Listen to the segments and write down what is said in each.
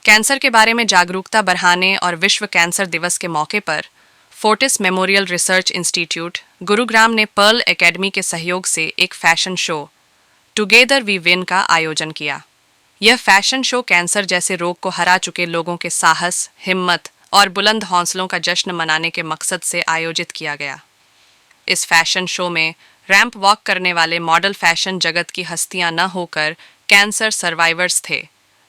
Cancer के बारे में जागरूकता बढ़ाने और विश्व कैंसर दिवस के मौके पर Fortis Memorial Research Institute Gurugram ने पर्ल एकेडमी के सहयोग से एक fashion show together we win का आयोजन किया। यह फैशन शो कैंसर जैसे रोग को हरा चुके लोगों के साहस, हिम्मत और बुलंद हौसलों का जश्न मनाने के मकसद से आयोजित किया गया। इस फैशन शो में रैंप वॉक करने वाले मॉडल फैशन जगत की हस्तियां न होकर कैंसर सर्वाइवर्स थे,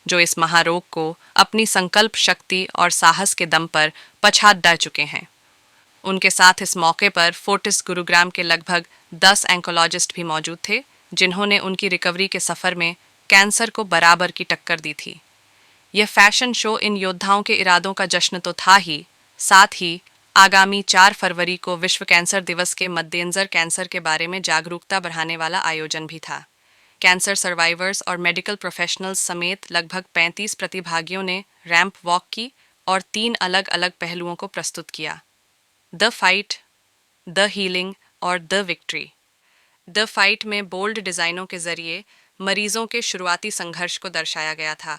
जो इस महारोग को अपनी संकल्प शक्ति और साहस के दम पर पछाड़ डाल चुके हैं। उनके साथ इस मौके पर फोर्टिस गुरुग्राम के लगभग 10 एंकोलॉजिस्ट भी मौजूद थे, जिन्होंने उनकी रिकवरी के सफ़र में कैंसर को बराबर की टक्कर दी थी। यह फैशन शो इन योद्धाओं के इरादों का जश्न तो था ही, साथ ही आगामी 4 फरवरी को विश्व कैंसर दिवस के मद्देनजर कैंसर के बारे में जागरूकता बढ़ाने वाला आयोजन भी था। कैंसर सर्वाइवर्स और मेडिकल प्रोफेशनल्स समेत लगभग 35 प्रतिभागियों ने रैंप वॉक की और 3 अलग अलग पहलुओं को प्रस्तुत किया: द फाइट, द हीलिंग और द विक्ट्री। द फाइट में बोल्ड डिज़ाइनों के जरिए मरीजों के शुरुआती संघर्ष को दर्शाया गया था,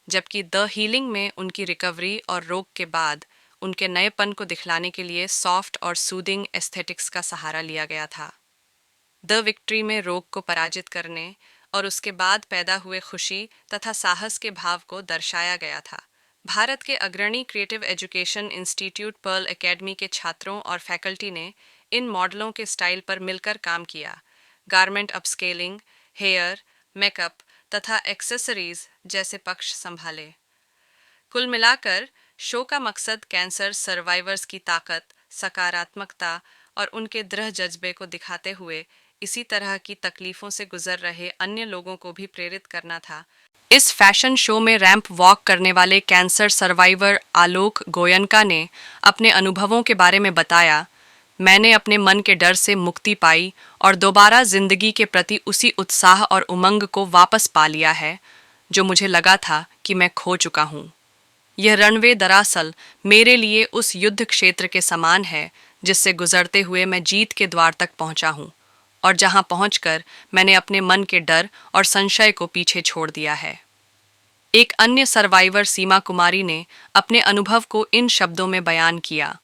जबकि द हीलिंग में उनकी रिकवरी और रोग के बाद उनके नएपन को दिखलाने के लिए सॉफ्ट और सूदिंग एस्थेटिक्स का सहारा लिया गया था। द विक्ट्री में रोग को पराजित करने और उसके बाद पैदा हुए खुशी तथा साहस के भाव को दर्शाया गया था। भारत के अग्रणी creative education institute Pearl Academy के छात्रों और फैकल्टी ने इन मॉडलों के स्टाइल पर मिलकर काम किया। गारमेंट अपस्केलिंग, हेयर, मेकअप तथा एक्सेसरीज जैसे पक्ष संभाले। कुल मिलाकर शो का मकसद कैंसर सर्वाइवर्स की ताकत, सकारात्मकता और उनके दृढ़ जज्बे को दिखाते हुए इसी तरह की तकलीफों से गुजर रहे अन्य लोगों को भी प्रेरित करना था। इस फैशन शो में रैंप वॉक करने वाले कैंसर सर्वाइवर आलोक गोयनका ने अपने अनुभवों के बारे में बताया, मैंने अपने मन के डर से मुक्ति पाई और दोबारा जिंदगी के प्रति उसी उत्साह और उमंग को वापस पा लिया है जो मुझे लगा था कि मैं खो चुका हूँ। यह रनवे दरअसल मेरे लिए उस युद्ध क्षेत्र के समान है जिससे गुजरते हुए मैं जीत के द्वार तक पहुँचा हूँ और जहाँ पहुँचकर मैंने अपने मन के डर और संशय को पीछे छोड़ दिया है। एक अन्य सर्वाइवर सीमा कुमारी ने अपने अनुभव को इन शब्दों में बयान किया,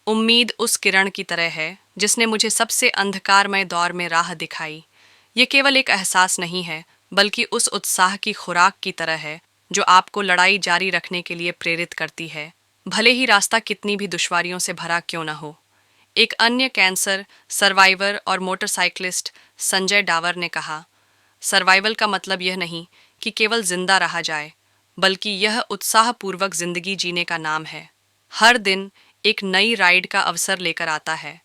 उम्मीद उस किरण की तरह है जिसने मुझे सबसे अंधकारमय दौर में राह दिखाई। ये केवल एक एहसास नहीं है, बल्कि उस उत्साह की खुराक की तरह है जो आपको लड़ाई जारी रखने के लिए प्रेरित करती है, भले ही रास्ता कितनी भी दुश्वारियों से भरा क्यों न हो। एक अन्य कैंसर सर्वाइवर और मोटरसाइकिलिस्ट संजय डावर ने कहा, सर्वाइवल का मतलब यह नहीं कि केवल जिंदा रहा जाए, बल्कि यह उत्साहपूर्वक जिंदगी जीने का नाम है। हर दिन एक नई राइड का अवसर लेकर आता है,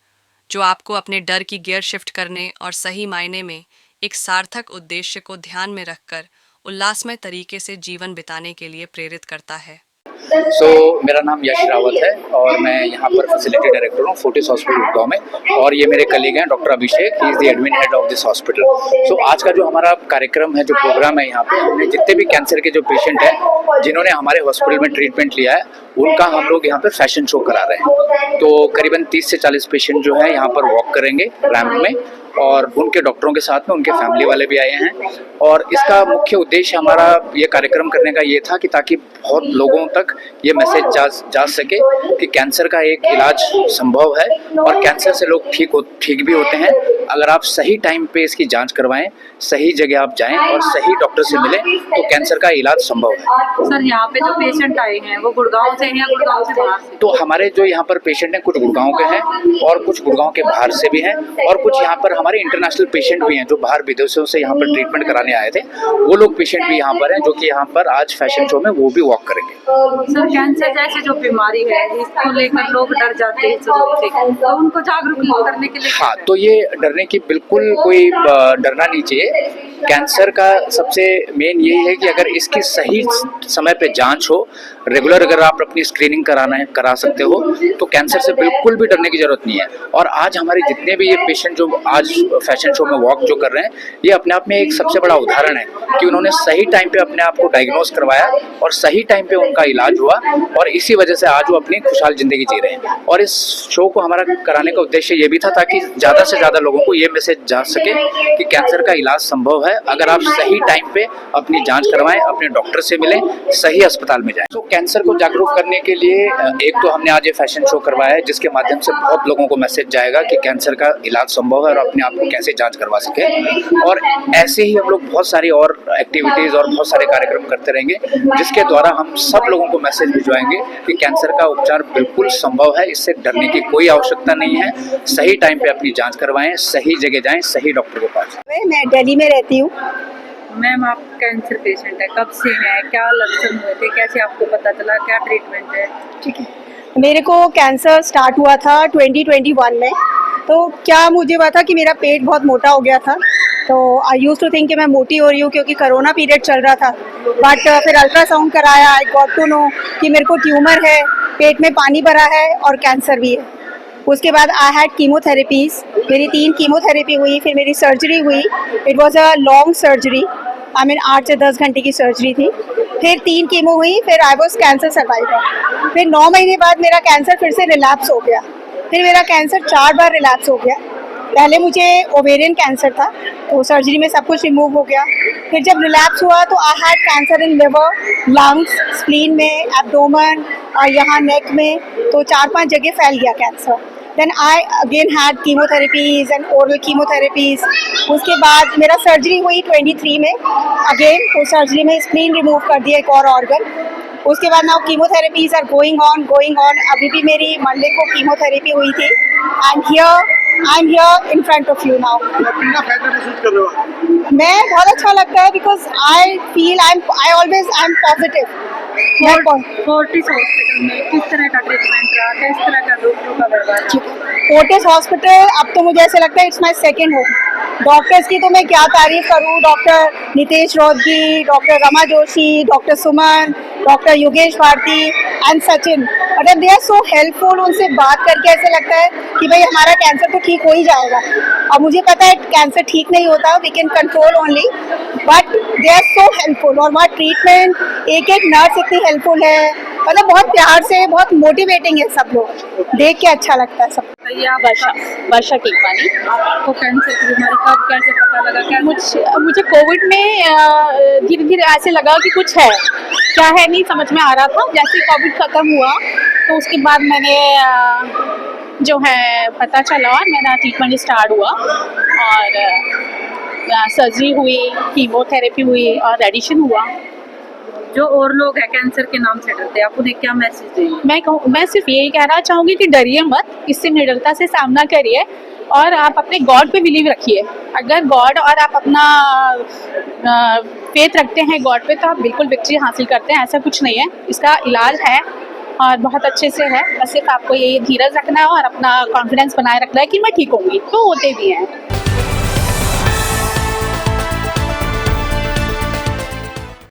जो आपको अपने डर की गियर शिफ्ट करने और सही मायने में एक सार्थक उद्देश्य को ध्यान में रखकर उल्लासमय तरीके से जीवन बिताने के लिए प्रेरित करता है। मेरा नाम यश रावत है और मैं यहाँ पर फैसिलिटी डायरेक्टर हूँ फोर्टिस हॉस्पिटल गुड़गांव में, और ये मेरे कलीग हैं doctor Abhishek, he is the admin head of this hospital. आज का जो हमारा कार्यक्रम है, जो प्रोग्राम है, यहाँ पे हमने जितने भी कैंसर के जो पेशेंट हैं जिन्होंने हमारे हॉस्पिटल में ट्रीटमेंट लिया है, उनका हम लोग यहाँ पे फैशन शो करा रहे हैं। तो करीबन 30 से 40 पेशेंट जो है यहाँ पर वॉक करेंगे रैंप में, और उनके डॉक्टरों के साथ में उनके फैमिली वाले भी आए हैं। और इसका मुख्य उद्देश्य हमारा ये कार्यक्रम करने का ये था कि ताकि बहुत लोगों तक ये मैसेज जा सके कि कैंसर का एक इलाज संभव है और कैंसर से लोग ठीक भी होते हैं अगर आप सही टाइम पे इसकी जांच करवाएं, सही जगह आप जाएं और सही डॉक्टर से मिलें, तो कैंसर का इलाज संभव है। सर, यहाँ पे जो पेशेंट आए हैं वो गुड़गांव से हैं या गुड़गांव से बाहर से? तो हमारे जो यहाँ पर पेशेंट हैं कुछ गुड़गांव के हैं और कुछ गुड़गांव के बाहर से भी हैं, और कुछ यहाँ पर हमारे इंटरनेशनल पेशेंट भी हैं जो बाहर विदेशों से यहाँ पर ट्रीटमेंट कराने आए थे। वो लोग पेशेंट भी यहाँ पर हैं जो कि यहाँ पर आज फैशन शो में वो भी वॉक करेंगे। सर, कैंसर जैसे जो बीमारी है इसको लेकर लोग डर जाते हैं शुरू से, तो उनको जागरूक करने के लिए हाँ, तो ये डरने की बिल्कुल कोई डरना नहीं चाहिए। कैंसर का सबसे मेन यही है कि अगर इसकी सही समय पे जांच हो, रेगुलर अगर आप अपनी स्क्रीनिंग करा सकते हो तो कैंसर से बिल्कुल भी डरने की जरूरत नहीं है। और आज हमारे जितने भी ये पेशेंट जो आज फैशन शो में वॉक जो कर रहे हैं, ये अपने आप में एक सबसे बड़ा उदाहरण है कि उन्होंने सही टाइम पे अपने आप को डायग्नोज करवाया और सही टाइम पे उनका इलाज हुआ, और इसी वजह से आज वो अपनी खुशहाल जिंदगी जी रहे हैं। और इस शो को हमारा कराने का उद्देश्य ये भी था ताकि ज़्यादा से ज़्यादा लोगों को ये मैसेज जा सके कि कैंसर का इलाज संभव है अगर आप सही टाइम पे अपनी जांच करवाएं, अपने डॉक्टर से मिलें, सही अस्पताल में जाएं। तो कैंसर को जागरूक करने के लिए एक तो हमने आज ये फैशन शो करवाया है जिसके माध्यम से बहुत लोगों को मैसेज जाएगा कि कैंसर का इलाज संभव है और अपने आप को कैसे जांच करवा सके। और ऐसे ही हम लोग बहुत सारी और एक्टिविटीज़ और बहुत सारे कार्यक्रम करते रहेंगे जिसके द्वारा हम सब लोगों को मैसेज भिजवाएंगे कि कैंसर का उपचार बिल्कुल संभव है, इससे डरने की कोई आवश्यकता नहीं है। सही टाइम पे अपनी जांच करवाएं, सही जगह जाएं, सही डॉक्टर के पास। मैं दिल्ली में रहती हूँ। मैम आप कैंसर पेशेंट है, कब से हैं, क्या लक्षण हुए थे, कैसे आपको पता चला, क्या ट्रीटमेंट है? ठीक है, मेरे को कैंसर स्टार्ट हुआ था 2021 में। तो क्या मुझे हुआ था कि मेरा पेट बहुत मोटा हो गया था, तो आई यूज टू थिंक कि मैं मोटी हो रही हूँ क्योंकि कोरोना पीरियड चल रहा था। बट फिर अल्ट्रासाउंड कराया, आई गॉट टू नो कि मेरे को ट्यूमर है, पेट में पानी भरा है और कैंसर भी है। उसके बाद आई हैड कीमोथेरेपीज़, मेरी 3 कीमोथेरेपी हुई, फिर मेरी सर्जरी हुई। It was a long surgery, I mean 8 से 10 घंटे की सर्जरी थी। फिर 3 कीमो हुई, फिर आई वाज कैंसर सर्वाइवर। फिर 9 महीने बाद मेरा कैंसर फिर से रिलैप्स हो गया। फिर मेरा कैंसर 4 बार रिलैप्स हो गया। पहले मुझे ओवेरियन कैंसर था, तो सर्जरी में सब कुछ रिमूव हो गया। फिर जब रिलैप्स हुआ तो I had cancer in liver, lungs, spleen में, एब्डोमेन और यहाँ नेक में, तो 4-5 जगह फैल गया cancer. Then I again had chemotherapies and oral chemotherapies. उसके बाद मेरा सर्जरी हुई 23 में अगेन, तो सर्जरी में स्प्लीन रिमूव कर दिया, एक और ऑर्गन। उसके बाद नाउ कीमोथेरेपीज़ आर गोइंग ऑन। अभी भी मेरी मंडे को कीमोथेरेपी हुई थी। I am here in front of you now. कितना फायदा महसूस कर रहे हो? मैं बहुत अच्छा लगता है because I feel I am positive. Fortis hospital में किस तरह का ट्रीटमेंट रहा, किस तरह का डॉक्टरों का व्यवहार? फोर्टिस हॉस्पिटल अब तो मुझे ऐसे लगता है it's my second home. Doctors की तो मैं क्या तारीफ करूँ, doctor Nitesh Raudgi, doctor Rama Joshi, doctor Suman, doctor Yogesh Bharti and Sachin, मतलब दे आर सो हेल्पफुल। उनसे बात करके ऐसे लगता है कि भाई हमारा कैंसर तो ठीक हो ही जाएगा। और मुझे पता है कैंसर ठीक नहीं होता, we can control only, but they are so helpful. और वहाँ ट्रीटमेंट, एक नर्स इतनी हेल्पफुल है, मतलब बहुत प्यार से, बहुत मोटिवेटिंग है सब लोग, देख के अच्छा लगता है सब। वर्षा टीकवानी। आपको कैंसर की बीमारी कब, कैसे पता लगा? क्या मुझे कोविड में धीरे धीरे ऐसे लगा कि कुछ है, क्या है नहीं समझ में आ रहा था। जैसे कोविड ख़त्म हुआ तो उसके बाद मैंने जो है पता चला और मेरा ट्रीटमेंट स्टार्ट हुआ और सर्जरी हुई, कीमोथेरेपी हुई और रेडिएशन हुआ। जो और लोग हैं कैंसर के नाम से डरते हैं, आप उन्हें क्या मैसेज देंगे? मैं सिर्फ यही कहना चाहूँगी कि डरिए मत, इससे निडरता से सामना करिए और आप अपने गॉड पे बिलीव रखिए। अगर गॉड और आप अपना फेथ रखते हैं गॉड पे तो आप बिल्कुल विक्ट्री हासिल करते हैं। ऐसा कुछ नहीं है, इसका इलाज है और बहुत अच्छे से है। बस सिर्फ आपको ये धीरज रखना है और अपना कॉन्फिडेंस बनाए रखना है कि मैं ठीक होंगी, तो होते भी हैं।